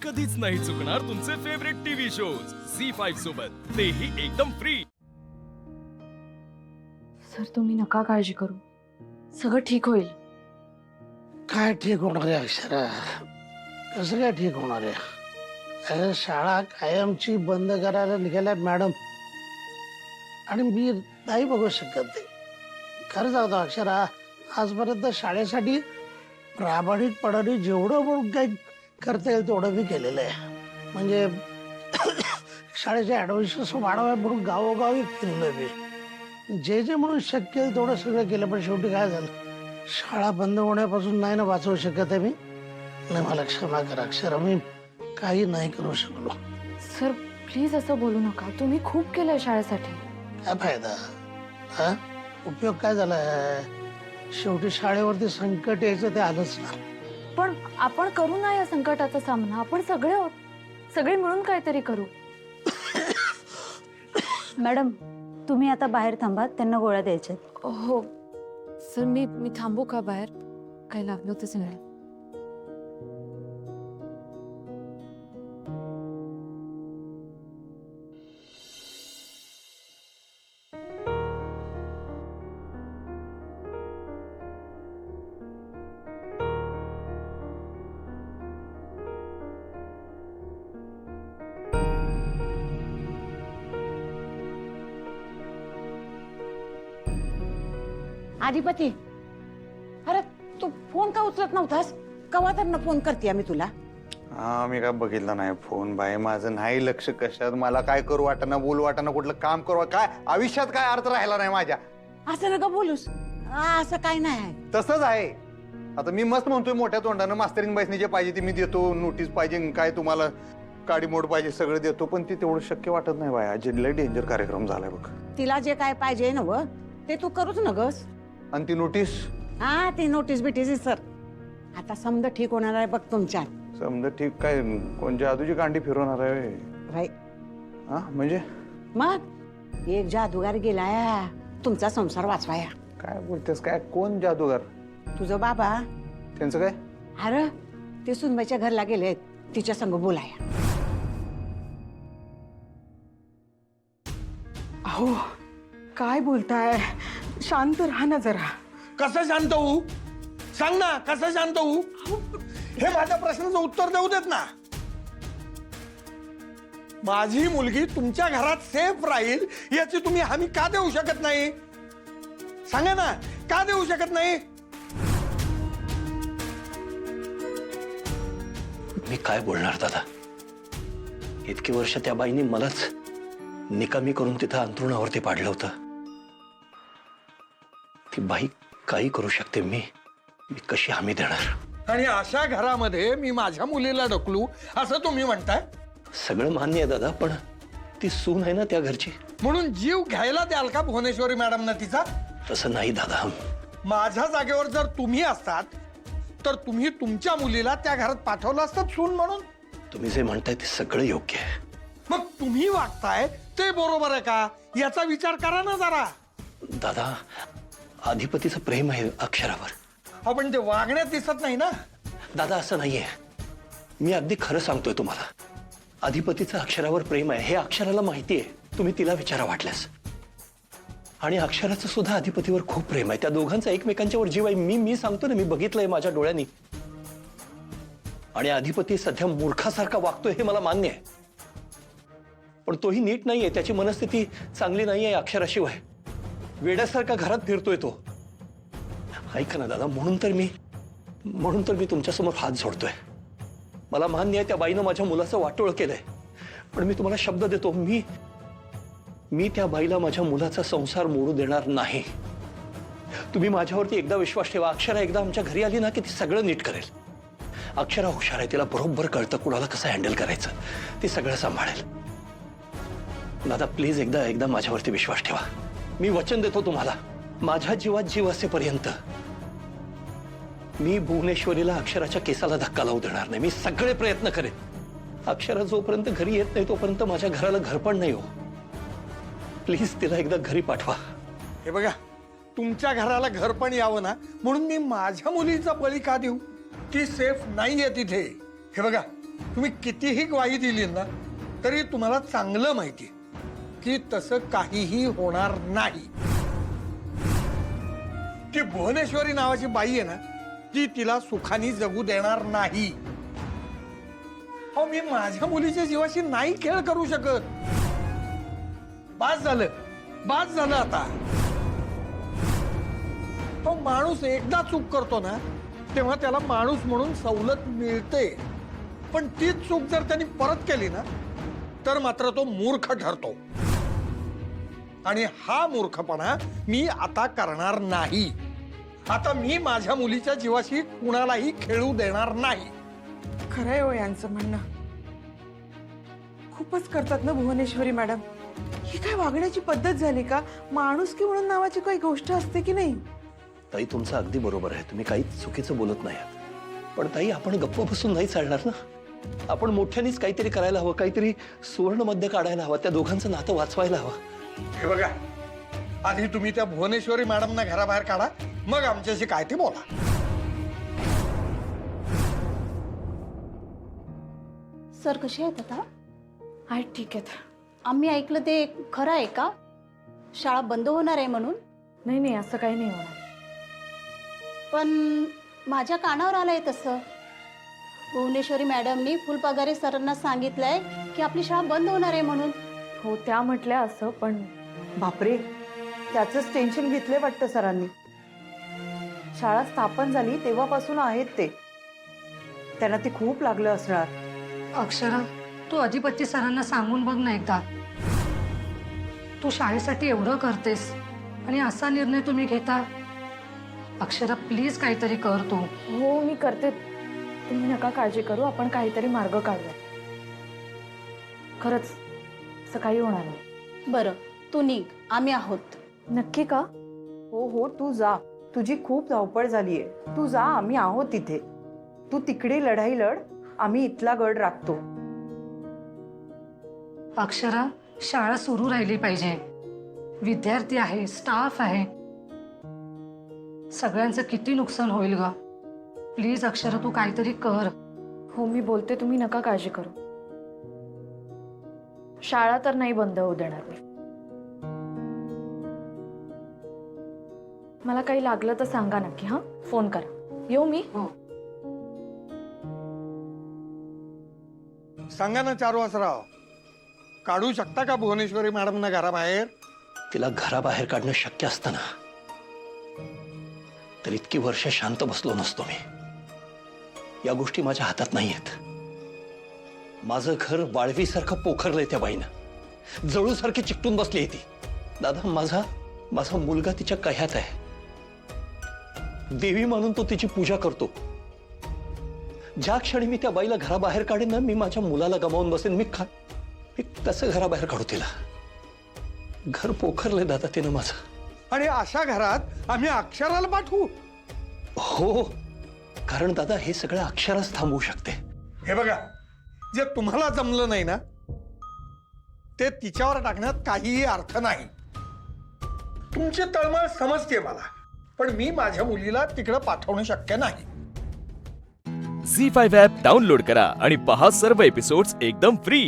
कधीच नाही चुकणार तुमचे फेवरेट टीव्ही शोज झी5 सोबत, तेही एकदम फ्री। सर तुम्ही नका काळजी करू, सगळं ठीक होईल। काय ठीक होणार आहे अक्षरा? कसं काय ठीक होणार आहे? अरे शाळा कायमची बंद करायला निघाल्या मॅडम, आणि मी नाही बघू शकत ते। खरं सांगतो अक्षरा, आजपर्यंत शाळेसाठी प्रामाणिकपणाने जेवढं म्हणून काही करता येईल तेवढं मी केलेलं आहे। म्हणजे शाळेचे ॲडमिशन्स वाढवाय म्हणून गावोगावी फिरलोय मी, जे जे म्हणून शक्य आहे तेवढं सगळं केलं। पण शेवटी काय झालं, शाळा बंद होण्यापासून नाही ना वाचवू शकत आहे मी। नाही, मला क्षमा करा अक्षरा, मी काही नाही करू शकलो। सर प्लीज असं बोलू नका, तुम्ही खूप केलंय शाळेसाठी। काय फायदा? हा, उपयोग काय झालाय? शेवटी शाळेवरती संकट यायचं ते आलंच ना। पण आपण करू ना या संकटाचा सामना, आपण सगळे आहोत, सगळे मिळून काहीतरी करू। मॅडम तुम्ही आता बाहेर थांबा, त्यांना गोळ्या द्यायच्या। हो सर, मी थांबू का बाहेर? काय लागलं होतं सांगा। अधिपती, अरे तू फोन का उचलत नव्हतास? कवा तर फोन करते मी तुला। हा, मी काय बघितलं नाही फोन बाई, माझं नाही लक्ष कशात। मला काय करू वाटना, बोलू वाटना, कुठलं काम करू, काय आयुष्यात काय अर्थ राहिला नाही माझ्या। असं नका बोलूस, असं काय नाही। तसंच आहे आता। मी मस्त म्हणतोय मोठ्या तोंडानं, मास्तरीन बाईसनी जे पाहिजे ते मी देतो, नोटीस पाहिजे, काय तुम्हाला काडी मोड पाहिजे सगळं देतो, पण ते तेवढं शक्य वाटत नाही बाया। जिल्हा डेंजर कार्यक्रम झालाय बघ। तिला जे काय पाहिजे ना व ते तू करूच न गस। आणि ती नोटीस, हा ती नोटीस बिटीस सर आता समजा ठीक होणार आहे बघ तुमच्या। समजा ठीक काय? कोण जादूची कांडी फिरवणार आहे? राय हा म्हणजे मग एक जादूगार गेलाय तुमचा संसार वाचवाया। काय बोलतेस? काय कोण जादूगार? तुझं बाबा। त्यांचं काय? अरे ते सुनबाईच्या घरला गेले, तिच्या संग बोलाया। अहो काय बोलताय? शांत राहा ना जरा। कसं शांत होऊ? सांग ना, कसं शांत होऊ? हे माझ्या प्रश्नाचं उत्तर देऊ देत ना। माझी मुलगी तुमच्या घरात सेफ राहील याची तुम्ही हमी का देऊ शकत नाही? सांगा ना, का देऊ शकत नाही? मी काय बोलणार दादा? इतकी वर्ष त्या बाईने मलाच निकामी करून तिथं अंथरुणावरती पाडलं होतं। ती बाई काही करू शकते, मी कशी हमी देणार? आणि अशा घरामध्ये मी माझ्या मुलीला ढकलू असं तुम्ही म्हणताय? सगळं मान्य आहे दादा, पण ती सून आहे ना त्या घरची। म्हणून जीव घ्यायला द्याल का भुवनेश्वरी मॅडम ना तिचा? तसं नाही दादा। माझ्या जागेवर जर तुम्ही असतात तर तुम्ही तुमच्या मुलीला त्या घरात पाठवलं असतं सून म्हणून? तुम्ही जे म्हणताय ते सगळं योग्य आहे। मग तुम्ही वागताय ते बरोबर आहे का याचा विचार करा ना जरा। दादा अधिपतीचं प्रेम आहे अक्षरावर। आपण ते वागण्यात दिसत नाही ना। दादा असं नाहीये, मी अगदी खरं सांगतोय तुम्हाला। अधिपतीचं अक्षरावर प्रेम आहे हे अक्षराला माहिती आहे, तुम्ही तिला विचारा वाटल्यास। आणि अक्षराचं सुद्धा अधिपतीवर खूप प्रेम आहे, त्या दोघांचा एकमेकांच्यावर जीव आहे। मी सांगतो ना, मी बघितलंय माझ्या डोळ्यांनी। आणि अधिपती सध्या मूर्खासारखा वागतोय हे मला मान्य आहे, पण तोही नीट नाहीये, त्याची मनस्थिती चांगली नाहीये अक्षराशिवाय। वेड्यासारखा घरात फिरतोय तो। ऐका ना दादा, म्हणून तर मी तुमच्यासमोर हात जोडतोय। मला मान्य आहे त्या बाईनं माझ्या मुलाचं वाटोळ केलंय, पण मी तुम्हाला शब्द देतो, मी त्या बाईला माझ्या मुलाचा संसार मोडू देणार नाही। तुम्ही माझ्यावरती एकदा विश्वास ठेवा। अक्षरा एकदा आमच्या घरी आली ना की ती सगळं नीट करेल। अक्षरा हुशार आहे, तिला बरोबर कळतं कुणाला कसं हँडल करायचं, ती सगळं सांभाळेल। दादा प्लीज एकदा माझ्यावरती विश्वास ठेवा। मी वचन देतो तुम्हाला, माझ्या जीवात जीव असेपर्यंत मी भुवनेश्वरीला अक्षराच्या केसाला धक्का लावू देणार नाही। मी सगळे प्रयत्न करेन। अक्षरा जोपर्यंत घरी येत नाही तोपर्यंत माझ्या घराला घर पण नाही हो। प्लीज तिला एकदा घरी पाठवा। हे बघा, तुमच्या घराला घर पण यावं ना म्हणून मी माझ्या मुलीचा बळी का देऊ? ती सेफ नाहीये तिथे। हे बघा, तुम्ही कितीही ग्वाही दिली ना तरी तुम्हाला चांगलं माहिती की तसं काहीही होणार नाही. ती भुवनेश्वरी नावाची बाई आहे ना, ती तिला सुखाने जगू देणार नाही. अहो, मी माझ्या मुलीच्या जीवाशी नाही खेळ करू शकत. बास झालं आता. तो माणूस एकदा चूक करतो ना तेव्हा त्याला माणूस म्हणून सवलत मिळते, पण तीच चूक जर त्यांनी परत केली ना तर मात्र तो मूर्ख ठरतो. आणि हा मूर्खपणा मी आता करणार नाही. आता मी माझ्या मुलीच्या जीवाशी कुणालाही खेळू देणार नाही. खरंय हो यांचं म्हणणं. खूपच करतात ना भुवनेश्वरी मॅडम. ही काय वागण्याची पद्धत झाली का? माणुसकी म्हणून नावाची काही गोष्ट असते की नाही? ताई तुमचं अगदी बरोबर आहे, तुम्ही काहीच चुकीचं बोलत नाही आहात. पण ताई आपण गप्प बसून नाही चालणार ना. आपण मोठ्यानेच काहीतरी करायला हवं, काहीतरी सुवर्ण मध्य काढायला हवं, त्या दोघांचं नातं वाचवायला हवं. हे बघा, आधी तुम्ही त्या भुवनेश्वरी मॅडमना घराबाहेर काढा, मग आमच्याशी काय ते बोला. सर कसे आहेत आता? आहेत, ठीक आहेत. आम्ही ऐकलं ते खरं आहे का? शाळा बंद होणार आहे म्हणून? नाही असं काही नाही होणार. पण माझ्या कानावर आलंय तसं. भुवनेश्वरी मॅडमनी फुलपगारे सरांना सांगितलंय की आपली शाळा बंद होणार आहे म्हणून. हो, त्या म्हटल्या असं, पण बापरे, त्याचंच टेन्शन घेतलंय वाटतं सरांनी. शाळा स्थापन झाली तेव्हापासून आहेत ते. त्यांना ते खूप लागलं असणार. अक्षरा, तू अधिपती सरांना सांगून बघ ना एकदा. तू शाळेसाठी एवढं करतेस आणि असा निर्णय तुम्ही घेता. अक्षरा प्लीज काहीतरी कर तू. हो, मी करते. तुम्ही नका काळजी करू, आपण काहीतरी मार्ग काढूया. खरंच असं काही होणार नाही. बरं, तू निघ, आम्ही आहोत. नक्की का? हो, तू जा. तुझी खूप धावपळ झालीये. तू जा, आम्ही आहोत तिथे. तू तिकडे लढाई लढ, आम्ही इथला गड राखतो. अक्षरा, शाळा सुरू राहिली पाहिजे. विद्यार्थी आहे, स्टाफ आहे, सगळ्यांचं किती नुकसान होईल ग. प्लीज अक्षरा, तू काहीतरी कर. हो, मी बोलते, तुम्ही नका काळजी करू. शाळा तर नाही बंद होऊ देणार मी. मला काही लागलं तर सांगा नक्की. हा, फोन करा. येऊ मी? हो. सांगा ना चारुहासराव, काढू शकता का भुवनेश्वरी मॅडमना घराबाहेर? तिला घराबाहेर काढणं शक्य असतं ना तर इतकी वर्ष शांत बसलो नसतो मी. या गोष्टी माझ्या हातात नाही आहेत. माझं घर वाळवीसारखं पोखरलंय त्या बाईनं. जळूसारखी चिकटून बसली ती. दादा, माझा मुलगा तिच्या कह्यात आहे. देवी मानून तो तिची पूजा करतो. ज्या क्षणी मी त्या बाईला घराबाहेर काढेन ना, मी माझ्या मुलाला गमावून बसेन. मी कसं घराबाहेर काढू तिला? घर पोखरलंय दादा तिनं माझं. आणि अशा घरात आम्ही अक्षराला पाठवू? हो, कारण दादा हे सगळं अक्षरच थांबवू शकते. हे बघा, जे तुम्हाला जमलं नाही ना ते तिच्यावर टाकण्यात काहीही अर्थ नाही. तुमची तळमळ समजते मला, पण मी माझ्या मुलीला तिकडे पाठवणं शक्य नाही. झी5 ॲप डाउनलोड करा आणि पहा सर्व एपिसोड्स एकदम फ्री.